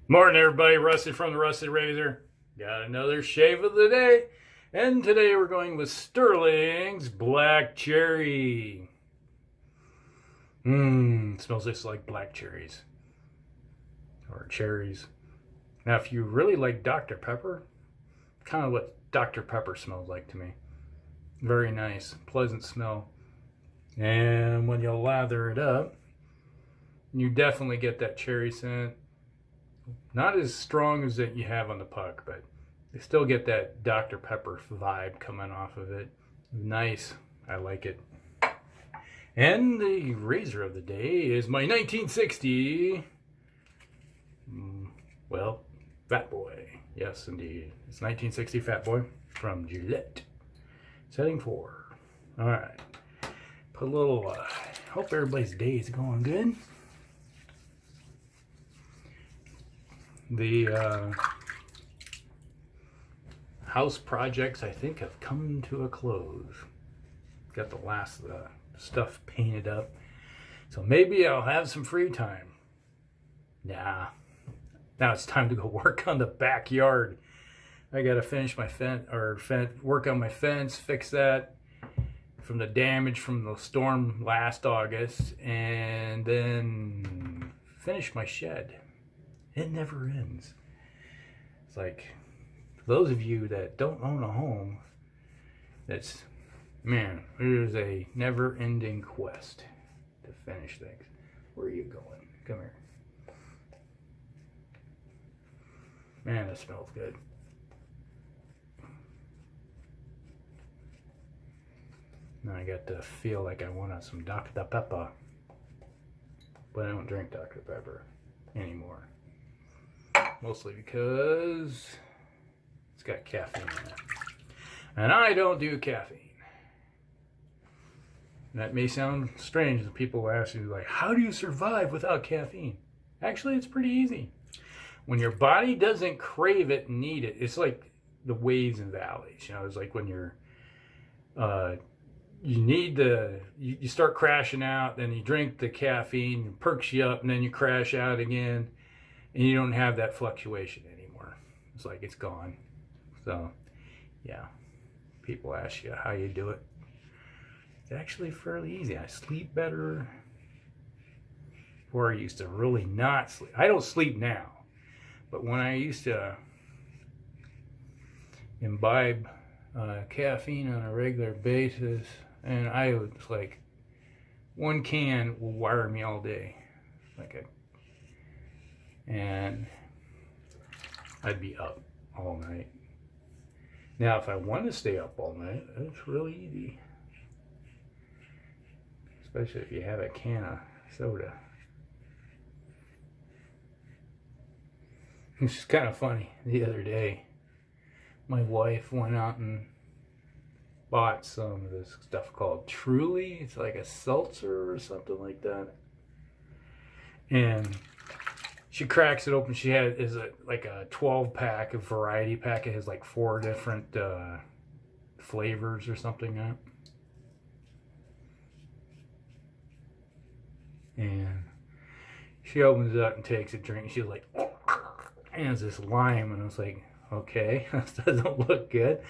Morning, everybody. Rusty from the Rusty Razor. Got another shave of the day. And today we're going with Stirling's Black Cherry. Smells just like black cherries. Or cherries. Now, if you really like Dr. Pepper, kind of what Dr. Pepper smells like to me. Very nice, pleasant smell. And when you lather it up, you definitely get that cherry scent. Not as strong as that you have on the puck, but you still get that Dr. Pepper vibe coming off of it. Nice. I like it. And the razor of the day is my 1960, Fatboy. Yes, indeed. It's 1960 Fatboy from Gillette. Setting 4. All right. Put a little, hope everybody's day is going good. The house projects, I think, have come to a close. Got the last stuff painted up. So maybe I'll have some free time. Nah. Now it's time to go work on the backyard. I got to finish my work on my fence, fix that from the damage from the storm last August, and then finish my shed. It never ends. It's like, for those of you that don't own a home, it is a never-ending quest to finish things. Where are you going? Come here. Man, it smells good. Now I got to feel like I want some Dr. Pepper. But I don't drink Dr. Pepper anymore. Mostly because it's got caffeine in it. And I don't do caffeine. That may sound strange when people ask you, like, how do you survive without caffeine? Actually, it's pretty easy. When your body doesn't crave it and need it, it's like the waves and valleys. You know, it's like when you're, you start crashing out, then you drink the caffeine, it perks you up, and then you crash out again. And you don't have that fluctuation anymore. It's like it's gone. So, yeah. People ask you how you do it. It's actually fairly easy. I sleep better. Before I used to really not sleep. I don't sleep now. But when I used to imbibe caffeine on a regular basis, and I was like, one can will wire me all day. And I'd be up all night. Now, if I want to stay up all night, it's really easy. Especially if you have a can of soda. It's just kind of funny. The other day, my wife went out and bought some of this stuff called Truly. It's like a seltzer or something like that. And she cracks it open. She has like a 12-pack, a variety pack. It has like 4 different flavors or something like that. And she opens it up and takes a drink. She's like, and it's this lime. And I was like, okay, this doesn't look good.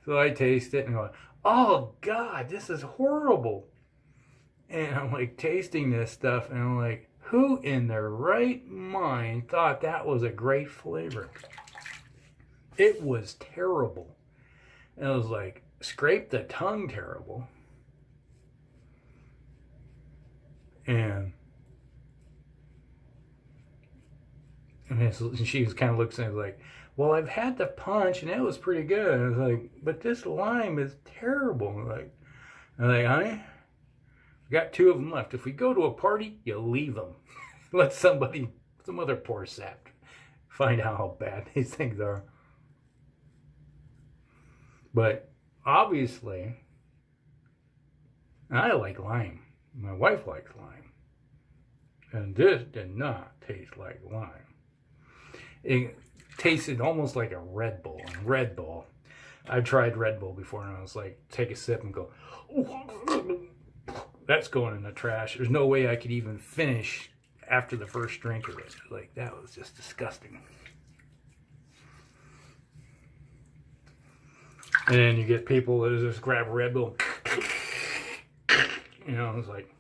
So I taste it and I'm like, oh God, this is horrible. And I'm like tasting this stuff and I'm like, who in their right mind thought that was a great flavor? It was terrible. And it was like, scrape the tongue terrible. And she was kind of looks at me like, well, I've had the punch and it was pretty good. And I was like, but this lime is terrible. I'm like, honey, we got 2 of them left. If we go to a party, you leave them. Let some other poor sap find out how bad these things are. But obviously, I like lime. My wife likes lime. And this did not taste like lime. It tasted almost like a Red Bull. And Red Bull, I've tried Red Bull before and I was like, take a sip and go, that's going in the trash. There's no way I could even finish after the first drink of it. Like, that was just disgusting. And then you get people that just grab a Red Bull. You know, it's like,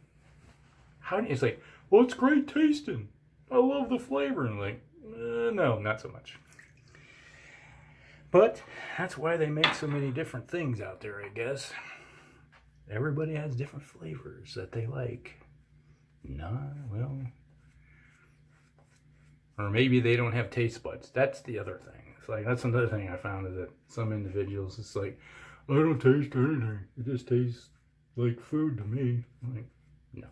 how do you, it's like, well, it's great tasting. I love the flavor. And like, no, not so much. But that's why they make so many different things out there, I guess. Everybody has different flavors that they like. Nah, well. Or maybe they don't have taste buds. That's the other thing. It's like, that's another thing I found is that some individuals, it's like, I don't taste anything. It just tastes like food to me. I'm like, no.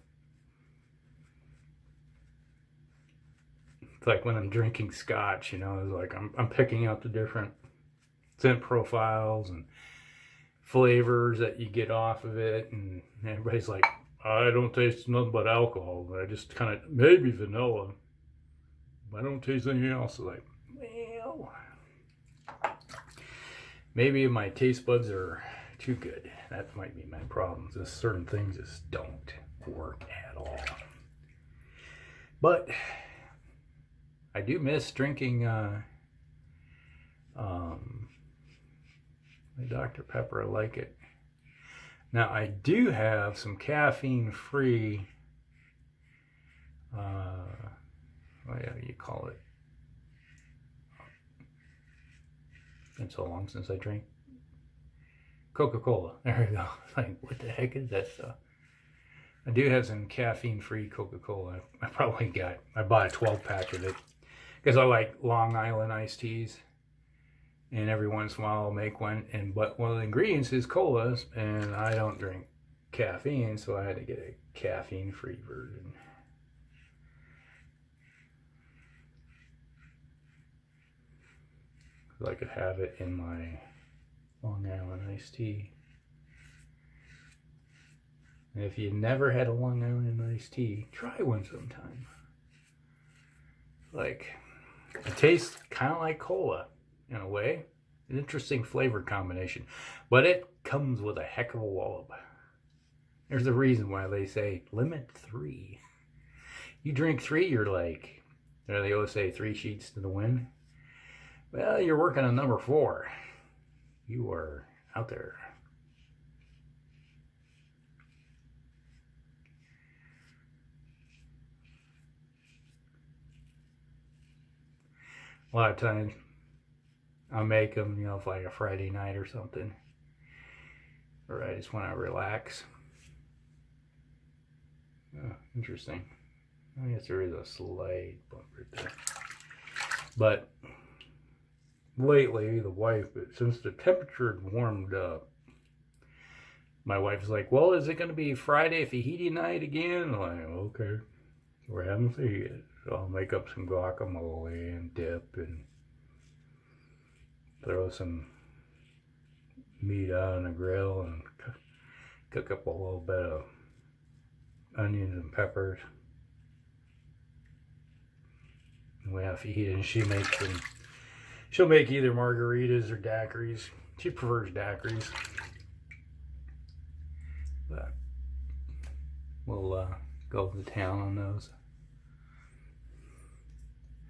It's like when I'm drinking scotch, you know, it's like I'm picking out the different scent profiles and flavors that you get off of it, and everybody's like, I don't taste nothing but alcohol. I just kind of, maybe vanilla. I don't taste anything else. Like, well, maybe my taste buds are too good. That might be my problem. Just certain things just don't work at all. But I do miss drinking my Dr. Pepper. I like it. Now I do have some caffeine-free, what do you call it? It's been so long since I drank Coca-Cola. There we go. Like, what the heck is that stuff? I do have some caffeine-free Coca-Cola. I bought a 12-pack of it because I like Long Island iced teas. And every once in a while I'll make one. But one of the ingredients is colas, and I don't drink caffeine, so I had to get a caffeine-free version. So I could have it in my Long Island iced tea. And if you've never had a Long Island iced tea, try one sometime. Like, it tastes kind of like cola in a way. An interesting flavor combination. But it comes with a heck of a wallop. There's a reason why they say limit 3. You drink 3, you're like, they always say 3 sheets to the wind. Well, you're working on number 4. You are out there. A lot of times I'll make them, you know, for like a Friday night or something. Or I just want to relax. Oh, interesting. I guess there is a slight bump right there. But lately, the wife, since the temperature had warmed up, my wife's like, well, is it going to be Friday fajita night again? I'm like, okay, we're having fajita. So I'll make up some guacamole and dip and throw some meat out on the grill and cook up a little bit of onions and peppers. And we have fajita, and she makes them. She'll make either margaritas or daiquiris. She prefers daiquiris. But we'll go to town on those.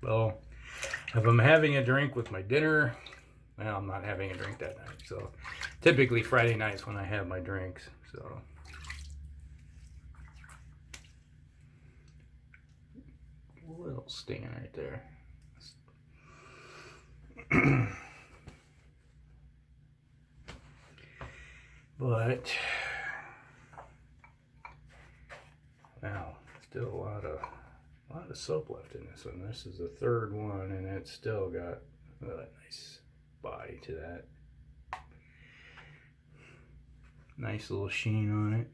So if I'm having a drink with my dinner, well, I'm not having a drink that night. So typically Friday nights when I have my drinks. So a little sting right there. But wow, still a lot of soap left in this one. This is the third one, and it's still got a nice body to that. Nice little sheen on it.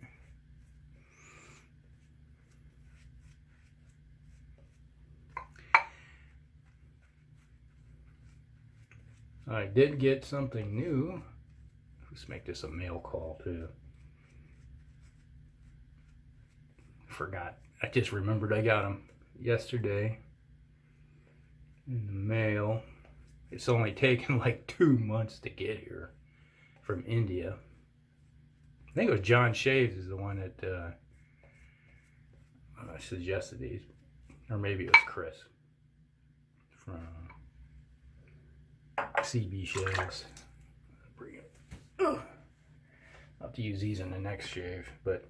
I did get something new. Let's make this a mail call too. Forgot. I just remembered I got them yesterday in the mail. It's only taken like 2 months to get here from India. I think it was John Shaves is the one that suggested these. or maybe it was Chris from CB Shaves. Bring it. I'll have to use these in the next shave, but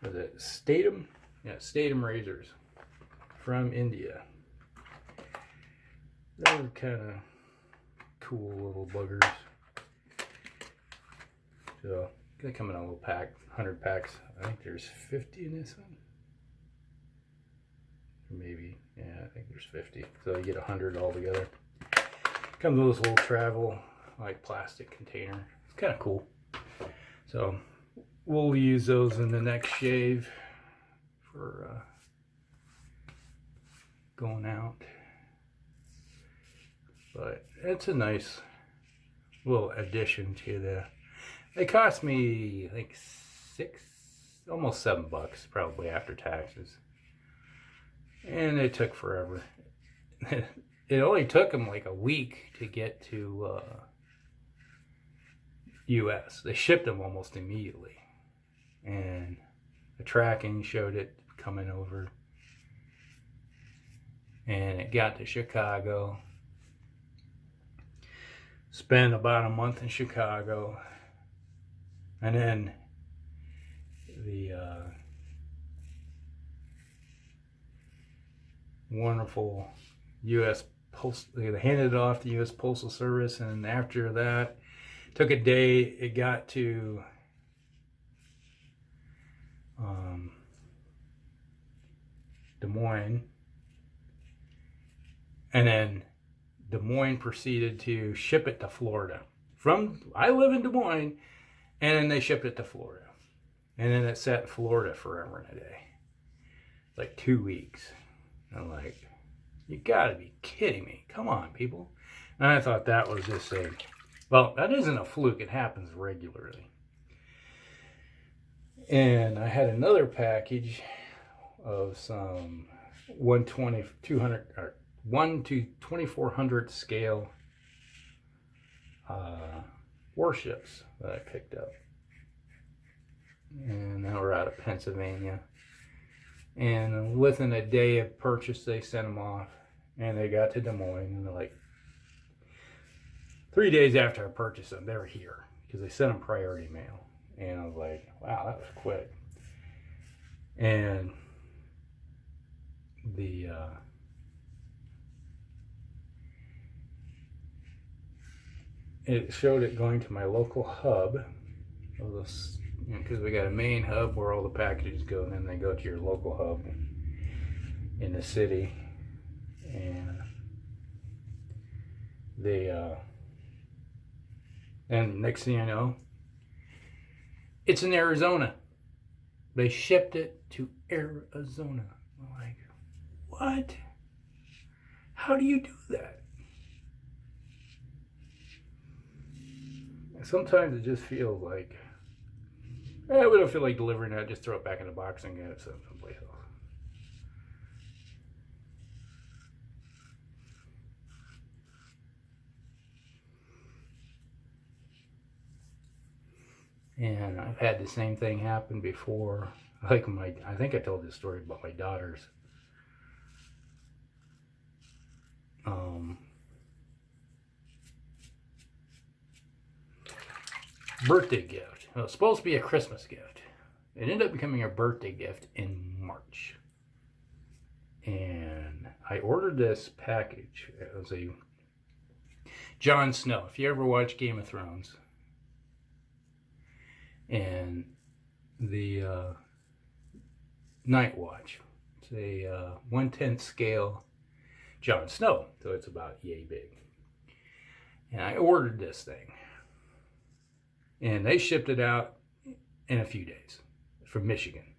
was it Statham? Yeah, Statham razors from India. They're kind of cool little buggers. So they come in a little pack, 100 packs. I think there's 50 in this one. Or maybe, yeah, I think there's 50. So you get 100 all together. Comes with this little travel, like plastic container. It's kind of cool. So we'll use those in the next shave for going out. But it's a nice little addition to the. They cost me, I think, almost $7, probably after taxes. And it took forever. It only took them like a week to get to US. They shipped them almost immediately. And the tracking showed it coming over. And it got to Chicago. Spent about a month in Chicago. And then the wonderful U.S. They handed it off to U.S. Postal Service, and after that, took a day. It got to Des Moines, and then Des Moines proceeded to ship it to Florida. I live in Des Moines, and then they shipped it to Florida, and then it sat in Florida forever and a day, like 2 weeks. I'm like, you gotta be kidding me. Come on, people. And I thought that was just well, that isn't a fluke. It happens regularly. And I had another package of some 1 to 2400 scale warships that I picked up. And they were out of Pennsylvania. And within a day of purchase, they sent them off. And they got to Des Moines. And they're like, 3 days after I purchased them, they were here. Because they sent them priority mail. And I was like, wow, that was quick. And it showed it going to my local hub. Because we got a main hub where all the packages go, and then they go to your local hub in the city. And and next thing I know, it's in Arizona. They shipped it to Arizona. I'm like, what? How do you do that? And sometimes it just feels like, we don't feel like delivering that. Just throw it back in the box and get it sent someplace else. And I've had the same thing happen before. Like I think I told this story about my daughter's birthday gift. It was supposed to be a Christmas gift. It ended up becoming a birthday gift in March. And I ordered this package. It was a Jon Snow. If you ever watch Game of Thrones, and the Night Watch. It's a 1/10 scale Jon Snow, so it's about yay big. And I ordered this thing, and they shipped it out in a few days from Michigan.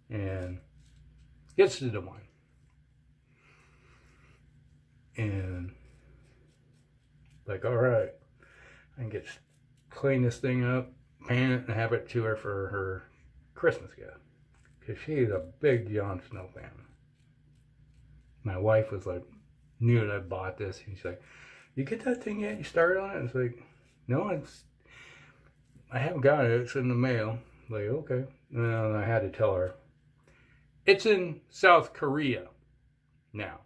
And gets to Des Moines. And like, all right, I can clean this thing up, pan it, and have it to her for her Christmas gift. Because she's a big Jon Snow fan. My wife was like, knew that I bought this. And she's like, you get that thing yet? You started on it? It's like, no, I haven't got it. It's in the mail. Like, okay. And I had to tell her. It's in South Korea now.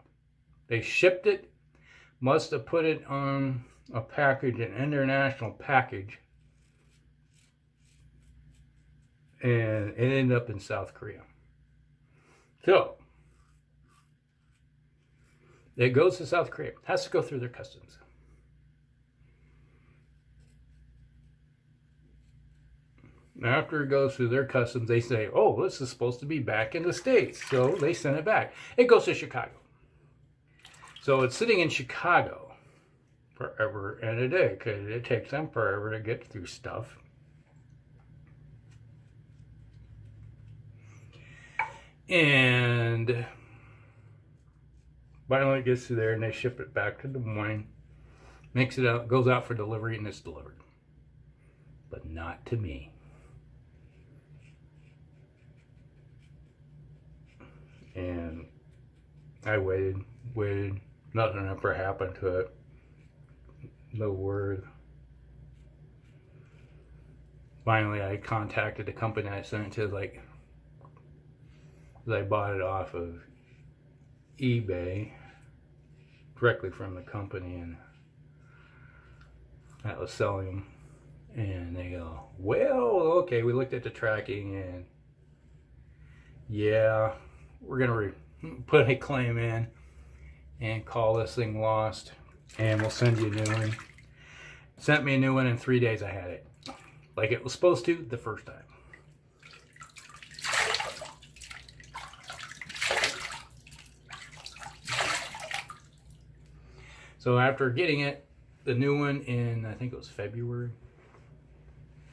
They shipped it, must have put it on a package, an international package, and it ended up in South Korea. So, it goes to South Korea. It has to go through their customs. After it goes through their customs, they say, oh, this is supposed to be back in the States. So they send it back. It goes to Chicago. So it's sitting in Chicago forever and a day because it takes them forever to get through stuff. And finally it gets to there and they ship it back to Des Moines. Makes it out, goes out for delivery, and it's delivered. But not to me. And I waited, nothing ever happened to it. No word. Finally, I contacted the company I sent it to, like, I bought it off of eBay directly from the company, and that was selling them. And they go, well, okay, we looked at the tracking, and yeah, we're gonna put a claim in and call this thing lost, and we'll send you a new one. Sent me a new one in 3 days. I had it like it was supposed to the first time. So after getting it, the new one in, I think it was February,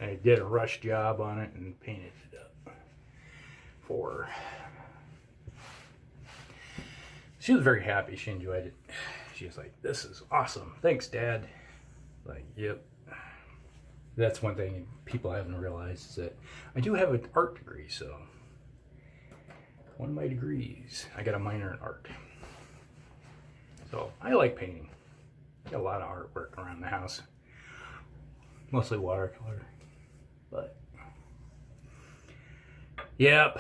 I did a rush job on it and painted it up for her. She was very happy. She enjoyed it. She was like, this is awesome. Thanks, Dad. Like, yep. That's one thing people haven't realized is that I do have an art degree, so one of my degrees, I got a minor in art. So I like painting. Got a lot of artwork around the house. Mostly watercolor. But, yep.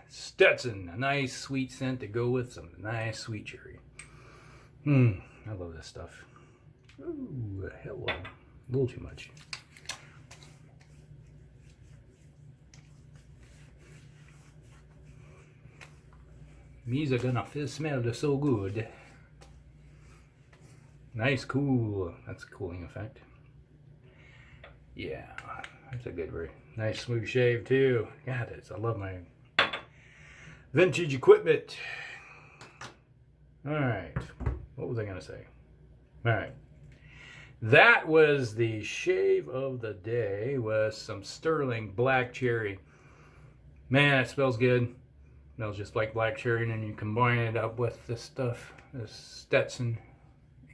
Stetson, a nice sweet scent to go with some nice sweet cherry. I love this stuff. Ooh, hello. A little too much. These are gonna smell so good. Nice, cool. That's a cooling effect. Yeah, that's a good, very nice smooth shave too. God, I love my vintage equipment. All right, what was I gonna say? All right, that was the shave of the day with some Stirling black cherry. Man, it smells good. It smells just like black cherry, and then you combine it up with this stuff, this Stetson,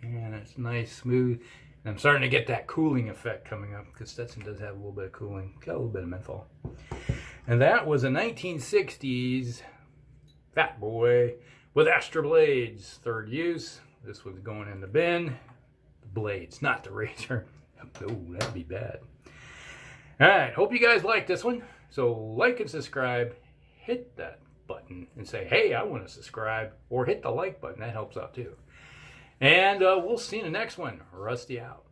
and it's nice, smooth. And I'm starting to get that cooling effect coming up because Stetson does have a little bit of cooling. Got a little bit of menthol. And that was a 1960s Fatboy with Astra blades. Third use. This was going in the bin. The blades, not the razor. Oh, that'd be bad. Alright, hope you guys like this one. So like and subscribe. Hit that button and say, hey, I want to subscribe. Or hit the like button. That helps out too. And we'll see you in the next one. Rusty out.